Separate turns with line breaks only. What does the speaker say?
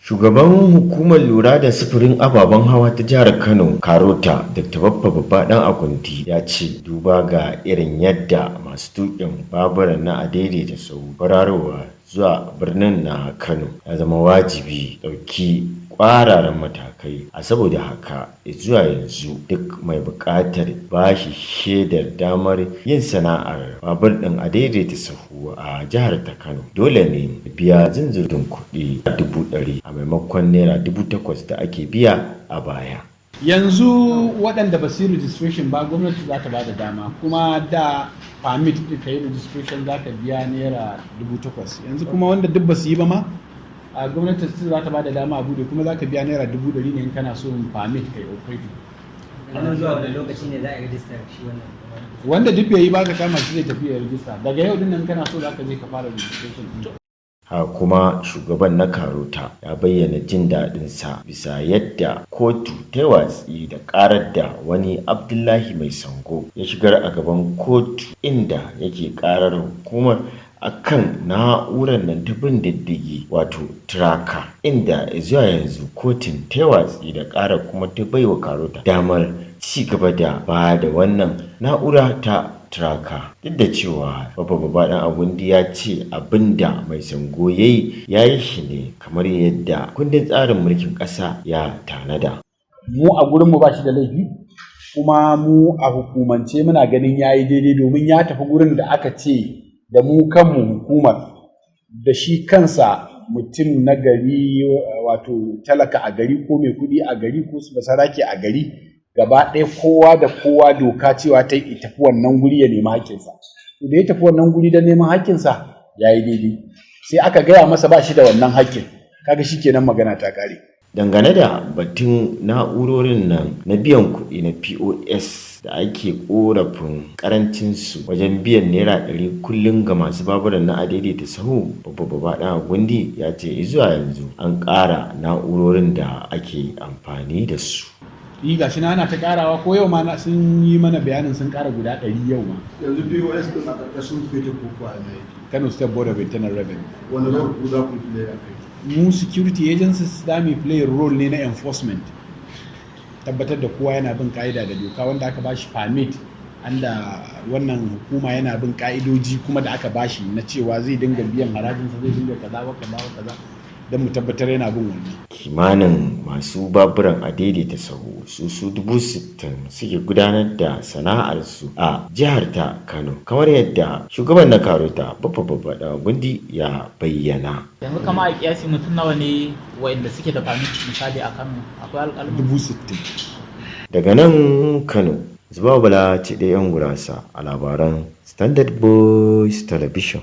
Shugaban hukumar lura da sufurin ababen hawa ta jihar Kano, Karota, Dr. Baffa Babba Dan Agundi ya ce duba ga irin yadda masu tuƙin babura na adaidaita sahu kwararowa zuwa birnin na Kano ya zama wajibi ɗauki ƙwararan matakai. A saboda haka zuwa yanzu duk mai buƙatar bashi shaidar damar yin sana'ar babur ɗin adaidaita sahu a jihar ta Kano dole ne biya zunzurutun kuɗi $100,000 a maimakon naira 8,000 da ake biya a baya.
Yanzu waɗanda ba su yi registration ba gwamnati za ta ba da dama, kuma da permit ɗin ka yi registration za ka biya naira 8,000. Yanzu kuma wanda duk ba su yi ba ma a gwamnati za ta ba da dama a bude, kuma za ka biya naira 100,000 ne in kana so permit ka yi operating.
Wannan zuwa wani lokaci ne za a yi register shi wannan?
Wanda duk bai yi ba ka kama shi zai tafi ya register. Daga yau din nan kana so za ka je ka fara registration.
Kuma shugaban na Karota ya bayyana jin daɗinsa bisa yadda kotu ta yi watsi da ƙarar da wani Abdullahi Mai Sango ya shigar a gaban kotu, inda yake ƙarar hukumar akan na'urar nan ta bin diddigi wato tracker, inda zuwa yanzu kotun ta yi watsi da ƙarar kuma ta baiwa Karota damar ci gaba da ba da wannan na'ura ta tracker. Duk da cewa Babba Dan Agundi ya ce abinda Mai Sango ya yi shi ne kamar yadda kundin tsarin mulkin ƙasa ya tanada.
Mu a gurinmu ba shi da laifi, kuma mu a hukumance muna ganin ya yi daidai, domin ya tafi gurin da aka ce da mu kanmu hukumar da shi kansa mutum na gari, wato talaka a gari ko mai kuɗi a gari ko basarake a gari, gaba ɗaya kowa da kowa doka cewa ta yi tafi wannan guri ya nemi haƙƙinsa. To da ya tafi wannan guri don neman haƙƙinsa ya yi daidai, sai aka gaya masa ba shi da wannan haƙƙin, kaga shi kenan magana ta ƙare.
Dangane da batun na'urorin nan na biyan kuɗi na POS da ake ƙorafin ƙarancinsu wajen biyan naira 100 kullum ga masu baburan na adaidaita sahu, Babba Dan Agundi ya ce zuwa yanzu an ƙara na'urorin da ake amfani da su.
Yi gashi na ana ta karawa, ko yau ma sun yi mana bayanin sun kara guda 100 yau ma.
Yanzu POS din a ƙarƙashin fete ko ne?
Kano State Board of Internal Revenue.
Wani role ku za ku play a kai?
Mu security agencies za mu play role ne na enforcement, tabbatar da kowa yana bin ka'ida da doka, wanda aka bashi permit anda wannan hukuma yana bin ka'idoji kuma da aka bashi na cewa zai dinga biyan harajinsa, zai dinga kaza don mu tabbatar yana bin wannan.
Kimanin masu baburan adaidaita sahu su 60,000 suke gudanar da sana'arsu a jihar ta Kano, kamar yadda shugaban na Karota Babba Dan Agundi ya bayyana.
Yanzu kama a kiyasi mutum nawa ne wa'inda suke da permit misali a Kano? Akwai alƙalmi
60,000.
Daga nan Kano, Zuba Bala ce da 'yan gurasa a labaran Standard Voice Television.